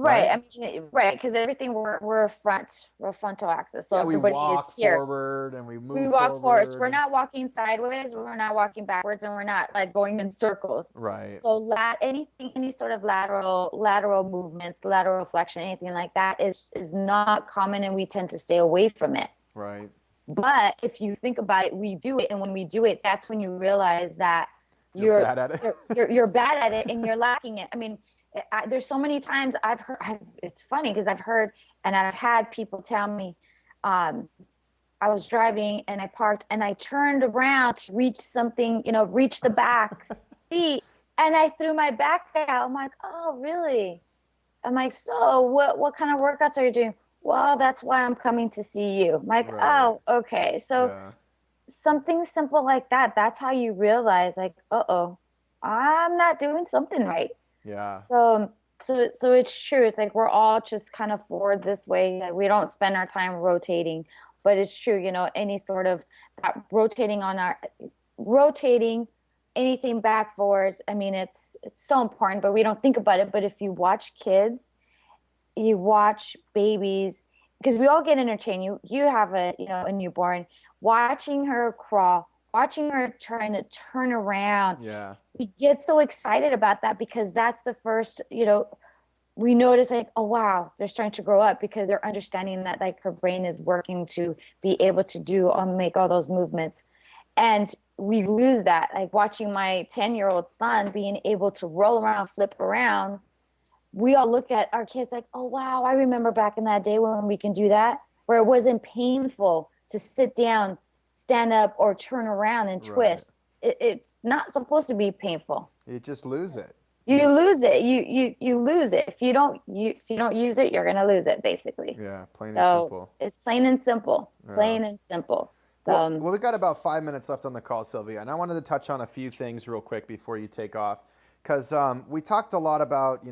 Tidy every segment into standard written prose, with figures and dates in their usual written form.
Right. right? I mean, right. Because everything we're frontal axis. So Yeah, we everybody is walk here. forward and we We move walk forward. So we're forward. not walking sideways. We're not walking backwards, and we're not like going in circles. Right, So anything, any sort of lateral movements, lateral flexion, anything like that is not common, and we tend to stay away from it. right. But if you think about it, we do it, and when we do it, that's when you realize that You're you're bad at it. you're bad at it and you're lacking it. I mean, there's so many times I've heard. It's funny because I've heard and I've had people tell me, um, I was driving and I parked and I turned around to reach something, reach the back seat, and I threw my back out. I'm like, oh, really? I'm like, so what kind of workouts are you doing? Well, that's why I'm coming to see you. I'm like, Right. oh, okay. So Yeah. something simple like that, that's how you realize like, uh-oh, I'm not doing something right. Yeah. So it's true. It's like we're all just kind of forward this way. Like we don't spend our time rotating, but it's true, any sort of that rotating anything back forwards. I mean, it's so important, but we don't think about it. But if you watch kids, you watch babies, because we all get entertained. You have a newborn, watching her crawl, watching her trying to turn around. Yeah. We get so excited about that because that's the first, we notice like, oh wow, they're starting to grow up because they're understanding that like her brain is working to be able to do or make all those movements. And we lose that, like watching my 10-year-old son being able to roll around, flip around. We all look at our kids like, oh wow, I remember back in that day when we can do that, where it wasn't painful to sit down, stand up, or turn around and Right. twist. It's not supposed to be painful. You just lose it. You lose it. You lose it. If you don't use it, you're gonna lose it basically. Yeah, plain and So simple. it's plain and simple. Yeah. Plain and simple. So Well, we got about 5 minutes left on the call, Sylvia, and I wanted to touch on a few things real quick before you take off, because we talked a lot about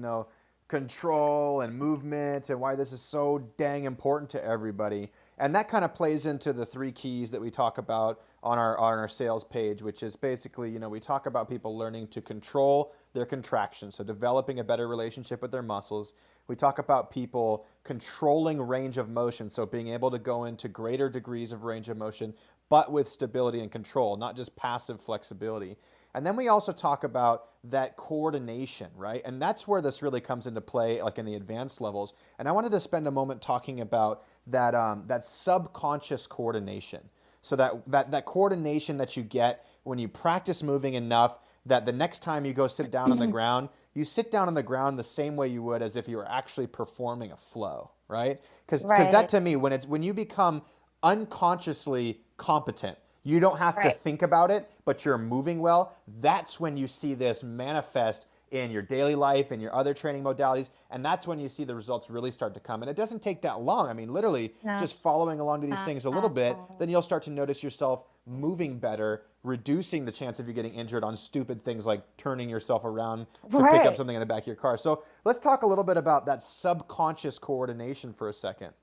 control and movement and why this is so dang important to everybody, and that kind of plays into the three keys that we talk about on our sales page, which is basically we talk about people learning to control their contractions, so developing a better relationship with their muscles. We talk about people controlling range of motion, so being able to go into greater degrees of range of motion, but with stability and control, not just passive flexibility. And then we also talk about that coordination, right? And that's where this really comes into play, like in the advanced levels. And I wanted to spend a moment talking about that subconscious coordination. So that coordination that you get when you practice moving enough that the next time you go sit down on the ground, you sit down on the ground the same way you would as if you were actually performing a flow, right? Because that right, to me, when you become unconsciously competent, you don't have to right. think about it, but you're moving well. That's when you see this manifest in your daily life and your other training modalities, and that's when you see the results really start to come. And it doesn't take that long. I mean, literally No. just following along to these things a little bit, then you'll start to notice yourself moving better, reducing the chance of you getting injured on stupid things like turning yourself around to pick up Right. something in the back of your car. So let's talk a little bit about that subconscious coordination for a second.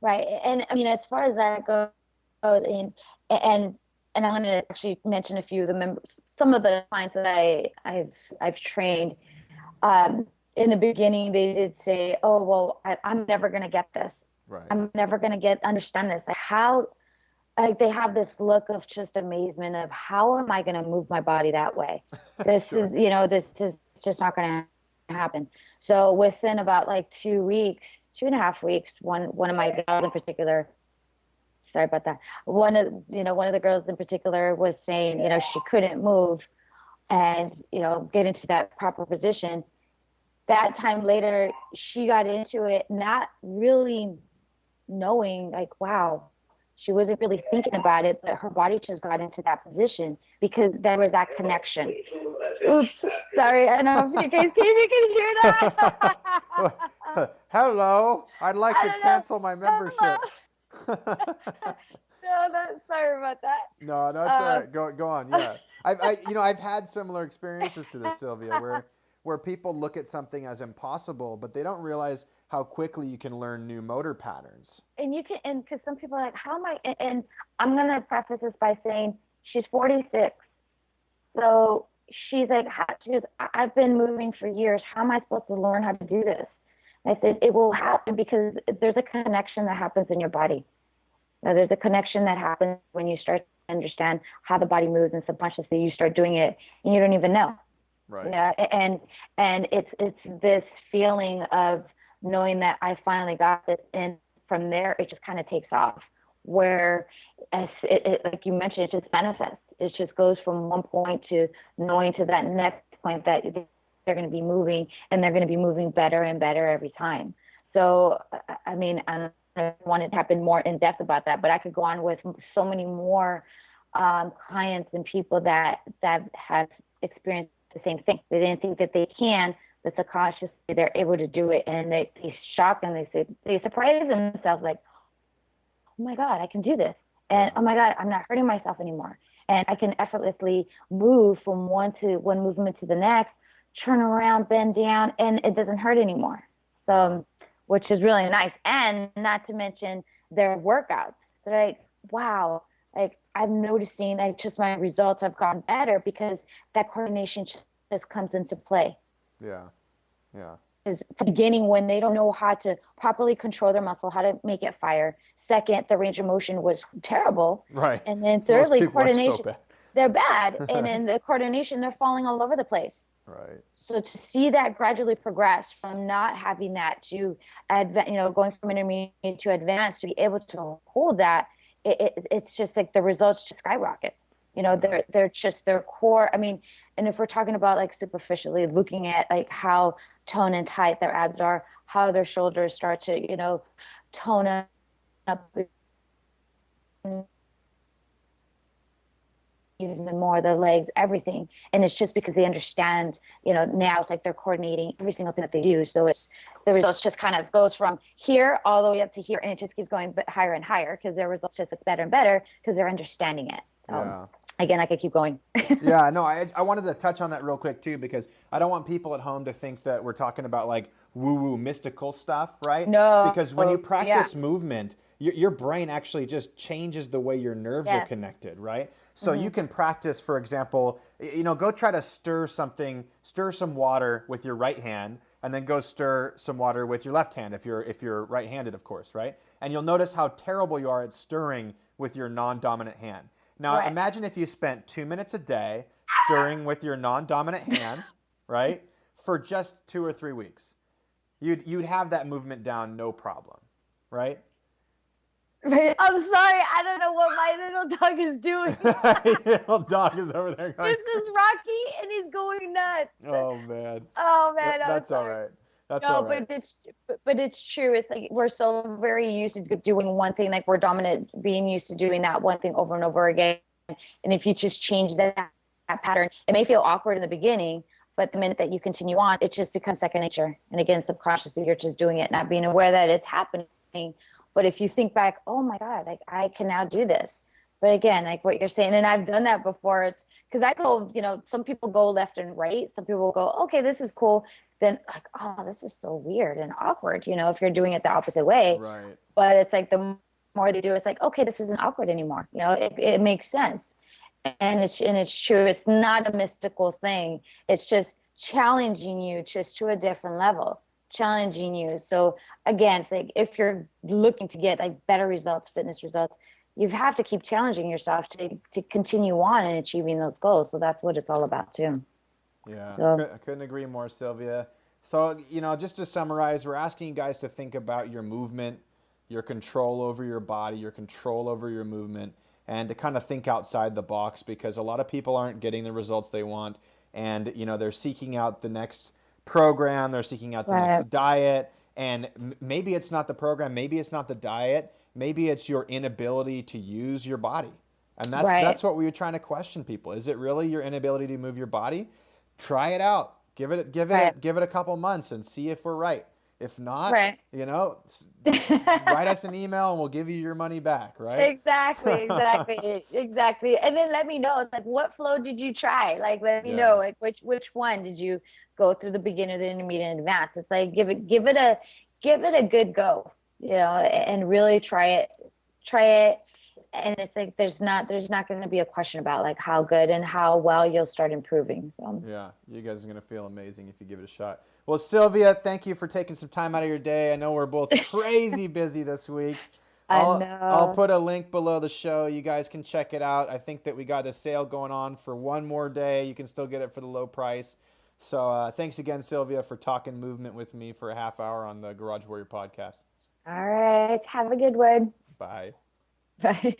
Right. And I mean, as far as that goes, and and I'm going to actually mention a few of the members, some of the clients that I've trained. In the beginning, they did say, "Oh, well, I'm never going to get this. Right. I'm never going to understand this. Like how, like they have this look of just amazement of how am I going to move my body that way? This Sure. is, this is just not going to happen." So within about like 2 weeks, 2.5 weeks, one of my gals in particular, sorry about that. One of the girls in particular was saying, she couldn't move and, get into that proper position. That time later, she got into it, not really knowing, like, wow, she wasn't really thinking about it, but her body just got into that position because there was that connection. Oops, sorry, I don't know if you can hear that. Hello, I'd like I to don't know. cancel my Hello. membership. No, sorry about that. No, no, it's all right. Go on. Yeah, I've had similar experiences to this, Sylvia, where people look at something as impossible, but they don't realize how quickly you can learn new motor patterns. And you can, and because some people are like, how am I? And I'm gonna preface this by saying she's 46, so she's like, she goes, I've been moving for years. How am I supposed to learn how to do this? And I said, it will happen because there's a connection that happens in your body. Now, there's a connection that happens when you start to understand how the body moves, and subconsciously you start doing it and you don't even know. Right. Yeah. And it's this feeling of knowing that I finally got this. And from there, it just kind of takes off, where as like you mentioned, it just manifests. It just goes from one point to knowing to that next point that they're going to be moving, and they're going to be moving better and better every time. So, I mean, I don't want to happen more in depth about that, but I could go on with so many more clients and people that have experienced the same thing. They didn't think that they can, but subconsciously they're able to do it, and they shock and they surprise themselves like, oh my God, I can do this. And oh my God, I'm not hurting myself anymore. And I can effortlessly move from one movement to the next, turn around, bend down, and it doesn't hurt anymore. So, which is really nice. And not to mention their workouts. They're like, wow, like I'm noticing like just my results have gotten better because that coordination just comes into play. Yeah. Yeah. Is beginning when they don't know how to properly control their muscle, how to make it fire. Second, the range of motion was terrible. Right. And then thirdly, coordination. So they're bad. And then the coordination, they're falling all over the place. Right. So to see that gradually progress from not having that to going from intermediate to advanced, to be able to hold that, it's just like the results just skyrocket. They're just their core. I mean, and if we're talking about like superficially looking at like how toned and tight their abs are, how their shoulders start to, tone up even more, their legs, everything. And it's just because they understand, now it's like they're coordinating every single thing that they do. So it's the results just kind of goes from here all the way up to here, and it just keeps going higher and higher because their results just look better and better because they're understanding it. Yeah. Again, I could keep going. Yeah, no, I wanted to touch on that real quick too, because I don't want people at home to think that we're talking about like woo-woo mystical stuff, right? No. Because when you practice movement, your brain actually just changes the way your nerves are connected, right? So you can practice, for example, go try to stir some water with your right hand, and then go stir some water with your left hand if you're right-handed, of course, right? And you'll notice how terrible you are at stirring with your non-dominant hand. Now, imagine if you spent 2 minutes a day stirring with your non-dominant hand, right, for just 2 or 3 weeks. You'd have that movement down, no problem, right? I'm sorry, I don't know what my little dog is doing. Your little dog is over there going. This is Rocky, and he's going nuts. Oh man. Oh man, that's all right. That's no, all right. but it's true. It's like we're so very used to doing one thing, like we're dominant, being used to doing that one thing over and over again. And if you just change that pattern, it may feel awkward in the beginning, but the minute that you continue on, it just becomes second nature. And again, subconsciously, you're just doing it, not being aware that it's happening. But if you think back, oh my God, like I can now do this. But again, like what you're saying, and I've done that before. It's because I go, some people go left and right. Some people go, okay, this is cool. Then like, oh, this is so weird and awkward, if you're doing it the opposite way. Right. But it's like the more they do, it's like, okay, this isn't awkward anymore. It makes sense. And it's true. It's not a mystical thing. It's just challenging you just to a different level, challenging you. So again, it's like if you're looking to get like better results, fitness results, you have to keep challenging yourself to continue on and achieving those goals. So that's what it's all about too. Yeah, I couldn't agree more, Sylvia. So, just to summarize, we're asking you guys to think about your movement, your control over your body, your control over your movement, and to kind of think outside the box, because a lot of people aren't getting the results they want. And, they're seeking out the next program, they're seeking out the next diet. And maybe it's not the program, maybe it's not the diet, maybe it's your inability to use your body. And that's what we were trying to question people. Is it really your inability to move your body? Try it out. Give it a couple months and see if we're right. If not, write us an email and we'll give you your money back, right? Exactly. And then let me know, like, what flow did you try? Like, let me know, like, which one did you go through, the beginner, the intermediate, and advanced? It's like give it a good go, and really try it. and it's like there's not going to be a question about like how good and how well you'll start improving. So Yeah, you guys are going to feel amazing if you give it a shot. Well, Sylvia, thank you for taking some time out of your day. I know we're both crazy busy this week. I I'll know. put a link below the show. You guys can check it out. I think that we got a sale going on for one more day. You can still get it for the low price. So thanks again, Sylvia, for talking movement with me for a half hour on the Garage Warrior podcast. All right, have a good one. Bye. Bye.